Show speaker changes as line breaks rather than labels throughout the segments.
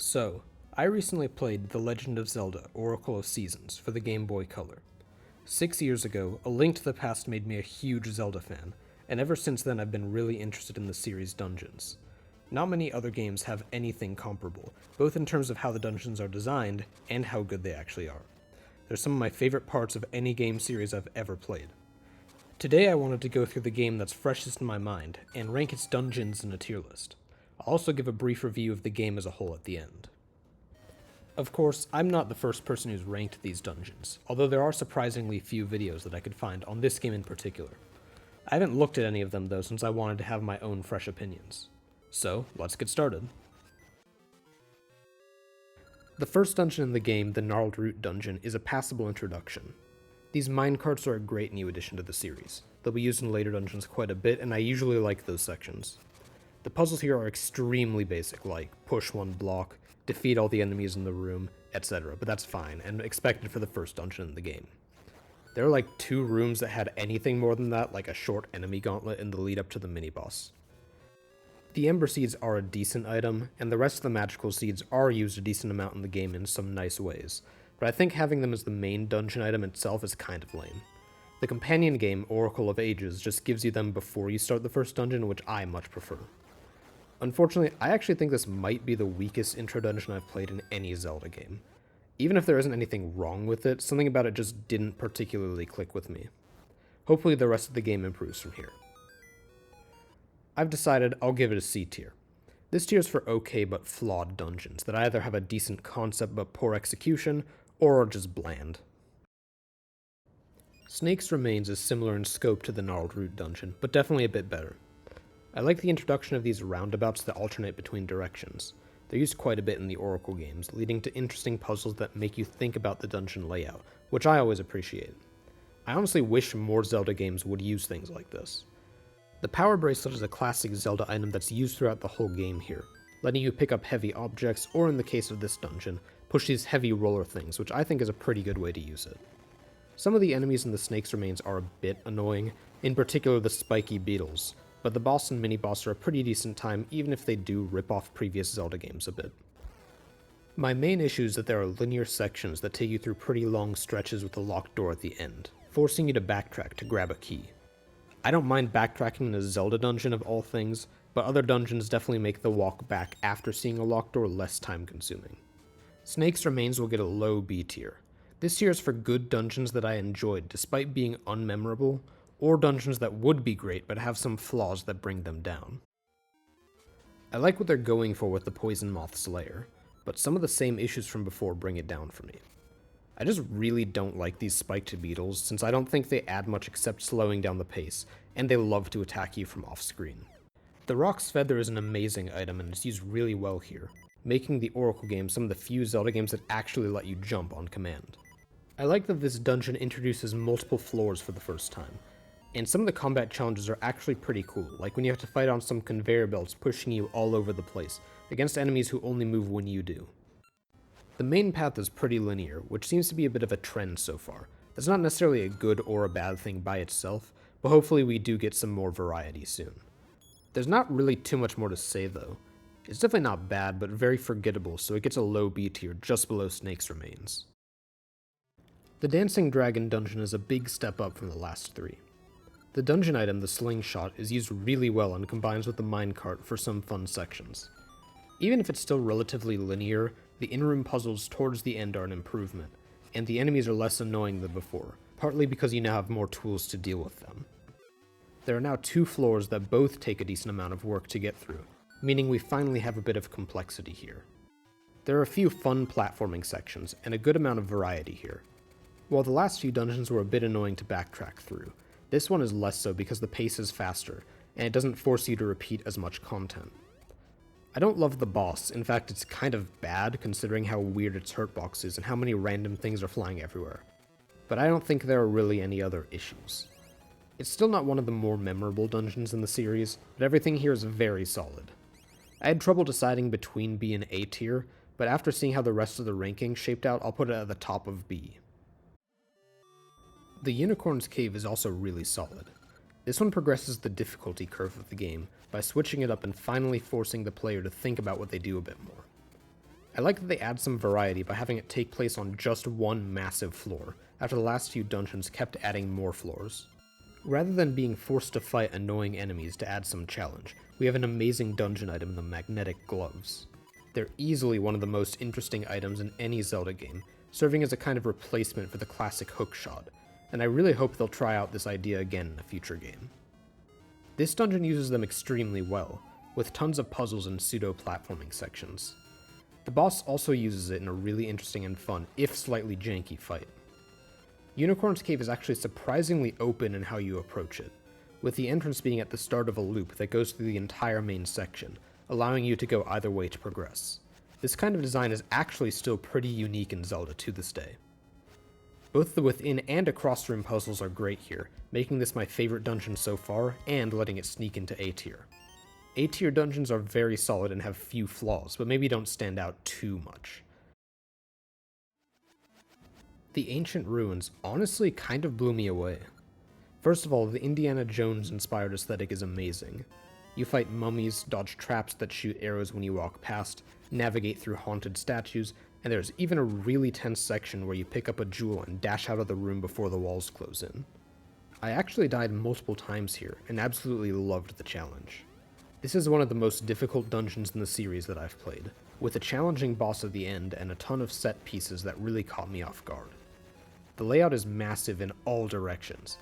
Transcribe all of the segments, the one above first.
So, I recently played The Legend of Zelda Oracle of Seasons for the Game Boy Color. 6 years ago, A Link to the Past made me a huge Zelda fan, and ever since then I've been really interested in the series' dungeons. Not many other games have anything comparable, both in terms of how the dungeons are designed and how good they actually are. They're some of my favorite parts of any game series I've ever played. Today I wanted to go through the game that's freshest in my mind, and rank its dungeons in a tier list. I'll also give a brief review of the game as a whole at the end. Of course, I'm not the first person who's ranked these dungeons, although there are surprisingly few videos that I could find on this game in particular. I haven't looked at any of them though since I wanted to have my own fresh opinions. So, let's get started. The first dungeon in the game, the Gnarled Root Dungeon, is a passable introduction. These minecarts are a great new addition to the series. They'll be used in later dungeons quite a bit, and I usually like those sections. The puzzles here are extremely basic, like push one block, defeat all the enemies in the room, etc., but that's fine, and expected for the first dungeon in the game. There are like 2 rooms that had anything more than that, like a short enemy gauntlet in the lead up to the mini-boss. The Ember Seeds are a decent item, and the rest of the magical seeds are used a decent amount in the game in some nice ways, but I think having them as the main dungeon item itself is kind of lame. The companion game, Oracle of Ages, just gives you them before you start the first dungeon, which I much prefer. Unfortunately, I actually think this might be the weakest intro dungeon I've played in any Zelda game. Even if there isn't anything wrong with it, something about it just didn't particularly click with me. Hopefully the rest of the game improves from here. I've decided I'll give it a C tier. This tier is for okay but flawed dungeons that either have a decent concept but poor execution, or are just bland. Snake's Remains is similar in scope to the Gnarled Root Dungeon, but definitely a bit better. I like the introduction of these roundabouts that alternate between directions. They're used quite a bit in the Oracle games, leading to interesting puzzles that make you think about the dungeon layout, which I always appreciate. I honestly wish more Zelda games would use things like this. The Power Bracelet is a classic Zelda item that's used throughout the whole game here, letting you pick up heavy objects, or in the case of this dungeon, push these heavy roller things, which I think is a pretty good way to use it. Some of the enemies in the Snake's Remains are a bit annoying, in particular the spiky beetles, but the boss and mini-boss are a pretty decent time even if they do rip off previous Zelda games a bit. My main issue is that there are linear sections that take you through pretty long stretches with a locked door at the end, forcing you to backtrack to grab a key. I don't mind backtracking in a Zelda dungeon of all things, but other dungeons definitely make the walk back after seeing a locked door less time consuming. Snake's Remains will get a low B tier. This tier is for good dungeons that I enjoyed despite being unmemorable, or dungeons that would be great but have some flaws that bring them down. I like what they're going for with the Poison Moth's lair, but some of the same issues from before bring it down for me. I just really don't like these spiked beetles since I don't think they add much except slowing down the pace, and they love to attack you from off-screen. The Rock's Feather is an amazing item and is used really well here, making the Oracle games some of the few Zelda games that actually let you jump on command. I like that this dungeon introduces multiple floors for the first time, and some of the combat challenges are actually pretty cool, like when you have to fight on some conveyor belts pushing you all over the place, against enemies who only move when you do. The main path is pretty linear, which seems to be a bit of a trend so far. That's not necessarily a good or a bad thing by itself, but hopefully we do get some more variety soon. There's not really too much more to say though. It's definitely not bad, but very forgettable, so it gets a low B tier just below Snake's Remains. The Dancing Dragon dungeon is a big step up from the last 3. The dungeon item, the Slingshot, is used really well and combines with the minecart for some fun sections. Even if it's still relatively linear, the in-room puzzles towards the end are an improvement, and the enemies are less annoying than before, partly because you now have more tools to deal with them. There are now 2 floors that both take a decent amount of work to get through, meaning we finally have a bit of complexity here. There are a few fun platforming sections, and a good amount of variety here. While the last few dungeons were a bit annoying to backtrack through, this one is less so because the pace is faster, and it doesn't force you to repeat as much content. I don't love the boss, in fact it's kind of bad considering how weird its hurtbox is and how many random things are flying everywhere. But I don't think there are really any other issues. It's still not one of the more memorable dungeons in the series, but everything here is very solid. I had trouble deciding between B and A tier, but after seeing how the rest of the ranking shaped out, I'll put it at the top of B. The Unicorn's Cave is also really solid. This one progresses the difficulty curve of the game by switching it up and finally forcing the player to think about what they do a bit more. I like that they add some variety by having it take place on just one massive floor, after the last few dungeons kept adding more floors. Rather than being forced to fight annoying enemies to add some challenge, we have an amazing dungeon item in the magnetic gloves. They're easily one of the most interesting items in any Zelda game, serving as a kind of replacement for the classic hookshot, and I really hope they'll try out this idea again in a future game. This dungeon uses them extremely well, with tons of puzzles and pseudo-platforming sections. The boss also uses it in a really interesting and fun, if slightly janky, fight. Unicorn's Cave is actually surprisingly open in how you approach it, with the entrance being at the start of a loop that goes through the entire main section, allowing you to go either way to progress. This kind of design is actually still pretty unique in Zelda to this day. Both the within and across room puzzles are great here, making this my favorite dungeon so far, and letting it sneak into A tier. A tier dungeons are very solid and have few flaws, but maybe don't stand out too much. The Ancient Ruins honestly kind of blew me away. First of all, the Indiana Jones inspired aesthetic is amazing. You fight mummies, dodge traps that shoot arrows when you walk past, navigate through haunted statues, and there's even a really tense section where you pick up a jewel and dash out of the room before the walls close in. I actually died multiple times here, and absolutely loved the challenge. This is one of the most difficult dungeons in the series that I've played, with a challenging boss at the end and a ton of set pieces that really caught me off guard. The layout is massive in all directions.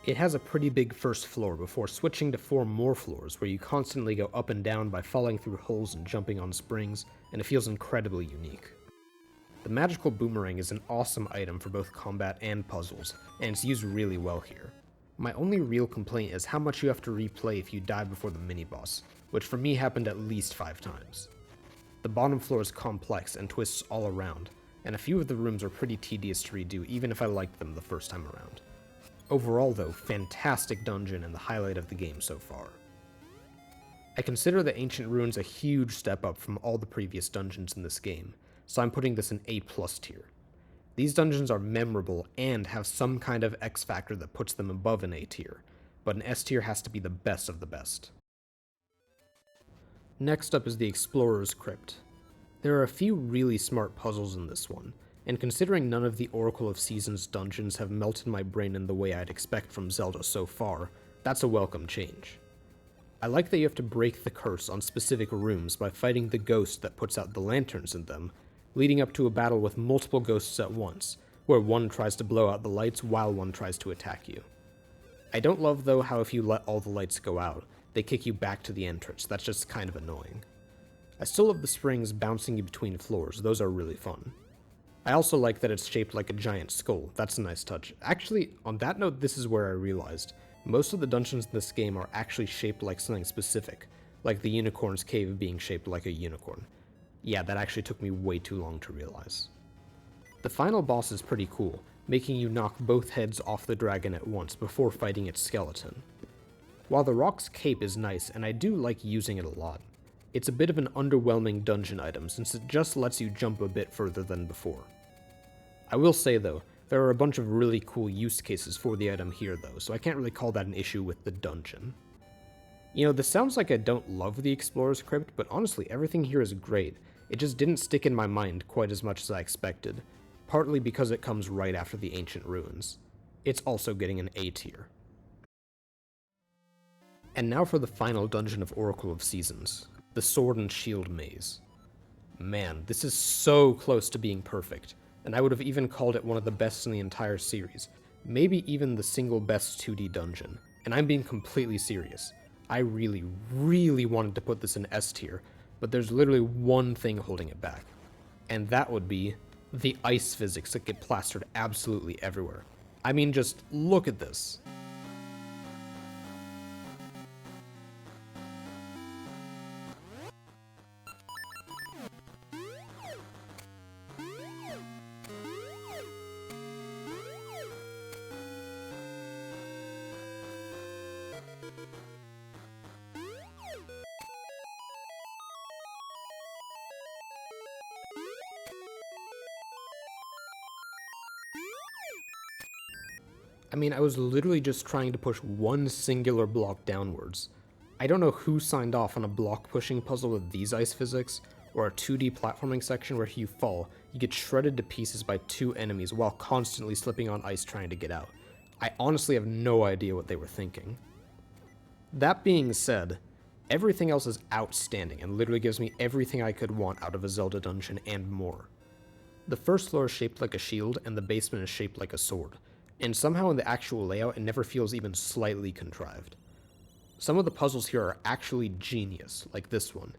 It has a pretty big first floor before switching to 4 more floors where you constantly go up and down by falling through holes and jumping on springs, and it feels incredibly unique. The magical boomerang is an awesome item for both combat and puzzles, and it's used really well here. My only real complaint is how much you have to replay if you die before the mini-boss, which for me happened at least 5 times. The bottom floor is complex and twists all around, and a few of the rooms are pretty tedious to redo even if I liked them the first time around. Overall though, fantastic dungeon and the highlight of the game so far. I consider the Ancient Ruins a huge step up from all the previous dungeons in this game, so I'm putting this in A+ tier. These dungeons are memorable and have some kind of X factor that puts them above an A tier, but an S tier has to be the best of the best. Next up is the Explorer's Crypt. There are a few really smart puzzles in this one, and considering none of the Oracle of Seasons dungeons have melted my brain in the way I'd expect from Zelda so far, that's a welcome change. I like that you have to break the curse on specific rooms by fighting the ghost that puts out the lanterns in them, leading up to a battle with multiple ghosts at once, where one tries to blow out the lights while one tries to attack you. I don't love though how if you let all the lights go out, they kick you back to the entrance. That's just kind of annoying. I still love the springs bouncing you between floors, those are really fun. I also like that it's shaped like a giant skull, that's a nice touch. Actually, on that note, this is where I realized, most of the dungeons in this game are actually shaped like something specific, like the Unicorn's Cave being shaped like a unicorn. Yeah, that actually took me way too long to realize. The final boss is pretty cool, making you knock both heads off the dragon at once before fighting its skeleton. While the Rock's Cape is nice, and I do like using it a lot, it's a bit of an underwhelming dungeon item since it just lets you jump a bit further than before. I will say though, there are a bunch of really cool use cases for the item here though, so I can't really call that an issue with the dungeon. You know, this sounds like I don't love the Explorer's Crypt, but honestly everything here is great. It just didn't stick in my mind quite as much as I expected, partly because it comes right after the Ancient Ruins. It's also getting an A tier. And now for the final dungeon of Oracle of Seasons, the Sword and Shield Maze. Man, this is so close to being perfect, and I would have even called it one of the best in the entire series, maybe even the single best 2D dungeon, and I'm being completely serious. I really, really wanted to put this in S tier, but there's literally one thing holding it back, and that would be the ice physics that get plastered absolutely everywhere. I mean, just look at this. I mean, I was literally just trying to push one singular block downwards. I don't know who signed off on a block pushing puzzle with these ice physics, or a 2D platforming section where if you fall, you get shredded to pieces by 2 enemies while constantly slipping on ice trying to get out. I honestly have no idea what they were thinking. That being said, everything else is outstanding and literally gives me everything I could want out of a Zelda dungeon and more. The first floor is shaped like a shield and the basement is shaped like a sword, and somehow in the actual layout it never feels even slightly contrived. Some of the puzzles here are actually genius, like this one.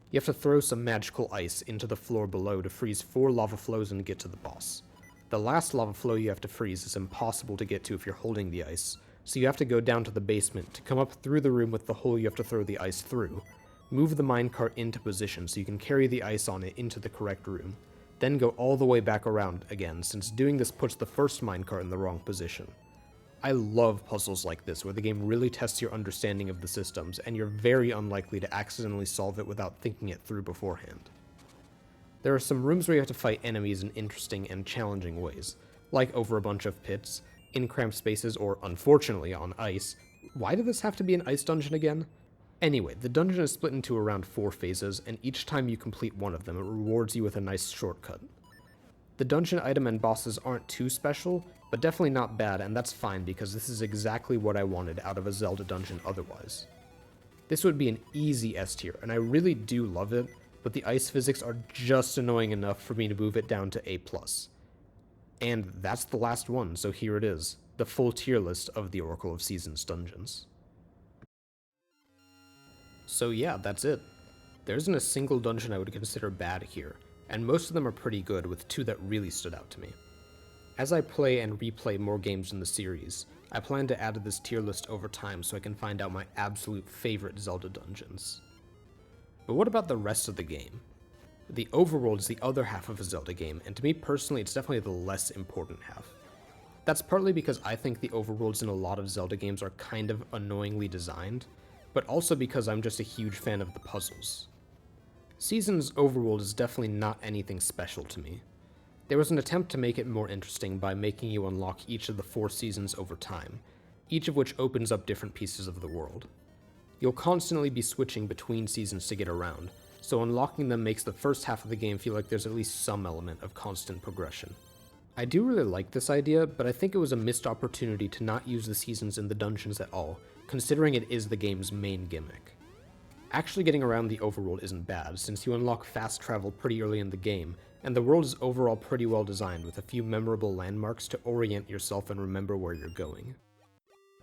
You have to throw some magical ice into the floor below to freeze 4 lava flows and get to the boss. The last lava flow you have to freeze is impossible to get to if you're holding the ice, so you have to go down to the basement to come up through the room with the hole you have to throw the ice through, move the minecart into position so you can carry the ice on it into the correct room, then go all the way back around again since doing this puts the first minecart in the wrong position. I love puzzles like this where the game really tests your understanding of the systems and you're very unlikely to accidentally solve it without thinking it through beforehand. There are some rooms where you have to fight enemies in interesting and challenging ways, like over a bunch of pits, in cramped spaces, or unfortunately on ice. Why did this have to be an ice dungeon again? Anyway, the dungeon is split into around 4 phases, and each time you complete one of them, it rewards you with a nice shortcut. The dungeon item and bosses aren't too special, but definitely not bad, and that's fine because this is exactly what I wanted out of a Zelda dungeon otherwise. This would be an easy S tier, and I really do love it, but the ice physics are just annoying enough for me to move it down to A+. And that's the last one, so here it is, the full tier list of the Oracle of Seasons dungeons. So yeah, that's it. There isn't a single dungeon I would consider bad here, and most of them are pretty good, with 2 that really stood out to me. As I play and replay more games in the series, I plan to add to this tier list over time so I can find out my absolute favorite Zelda dungeons. But what about the rest of the game? The overworld is the other half of a Zelda game, and to me personally it's definitely the less important half. That's partly because I think the overworlds in a lot of Zelda games are kind of annoyingly designed, but also because I'm just a huge fan of the puzzles. Seasons overworld is definitely not anything special to me. There was an attempt to make it more interesting by making you unlock each of the 4 seasons over time, each of which opens up different pieces of the world. You'll constantly be switching between seasons to get around, so unlocking them makes the first half of the game feel like there's at least some element of constant progression. I do really like this idea, but I think it was a missed opportunity to not use the seasons in the dungeons at all, considering it is the game's main gimmick. Actually getting around the overworld isn't bad, since you unlock fast travel pretty early in the game, and the world is overall pretty well designed with a few memorable landmarks to orient yourself and remember where you're going.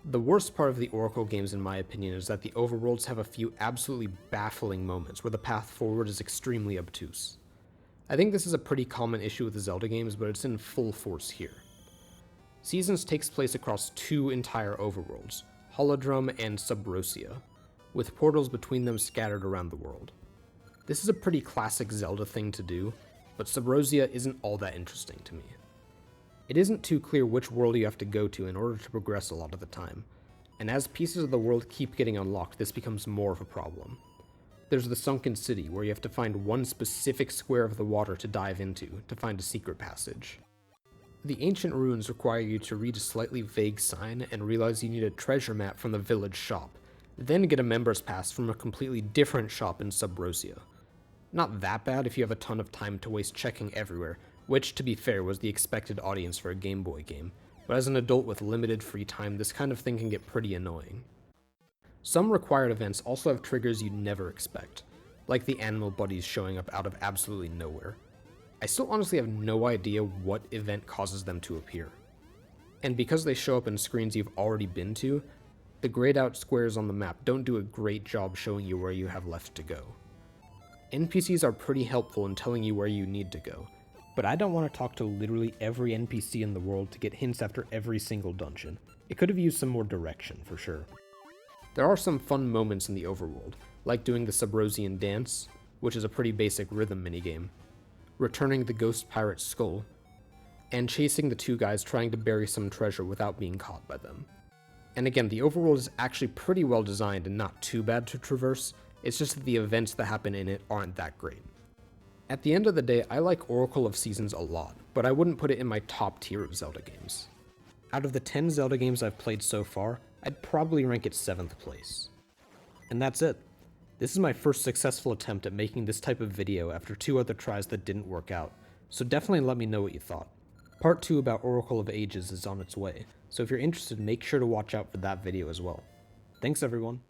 The worst part of the Oracle games in my opinion is that the overworlds have a few absolutely baffling moments where the path forward is extremely obtuse. I think this is a pretty common issue with the Zelda games, but it's in full force here. Seasons takes place across 2 entire overworlds, Holodrum and Subrosia, with portals between them scattered around the world. This is a pretty classic Zelda thing to do, but Subrosia isn't all that interesting to me. It isn't too clear which world you have to go to in order to progress a lot of the time, and as pieces of the world keep getting unlocked, this becomes more of a problem. There's the Sunken City, where you have to find one specific square of the water to dive into to find a secret passage. The ancient ruins require you to read a slightly vague sign and realize you need a treasure map from the village shop, then get a member's pass from a completely different shop in Subrosia. Not that bad if you have a ton of time to waste checking everywhere, which, to be fair, was the expected audience for a Game Boy game, but as an adult with limited free time, this kind of thing can get pretty annoying. Some required events also have triggers you'd never expect, like the animal buddies showing up out of absolutely nowhere. I still honestly have no idea what event causes them to appear. And because they show up in screens you've already been to, the grayed out squares on the map don't do a great job showing you where you have left to go. NPCs are pretty helpful in telling you where you need to go, but I don't want to talk to literally every NPC in the world to get hints after every single dungeon. It could have used some more direction, for sure. There are some fun moments in the overworld, like doing the Subrosian dance, which is a pretty basic rhythm minigame, returning the ghost pirate's skull, and chasing the 2 guys trying to bury some treasure without being caught by them. And again, the overworld is actually pretty well designed and not too bad to traverse, it's just that the events that happen in it aren't that great. At the end of the day, I like Oracle of Seasons a lot, but I wouldn't put it in my top tier of Zelda games. Out of the 10 Zelda games I've played so far, I'd probably rank it 7th place. And that's it. This is my first successful attempt at making this type of video after 2 other tries that didn't work out, so definitely let me know what you thought. Part 2 about Oracle of Ages is on its way, so if you're interested, make sure to watch out for that video as well. Thanks everyone!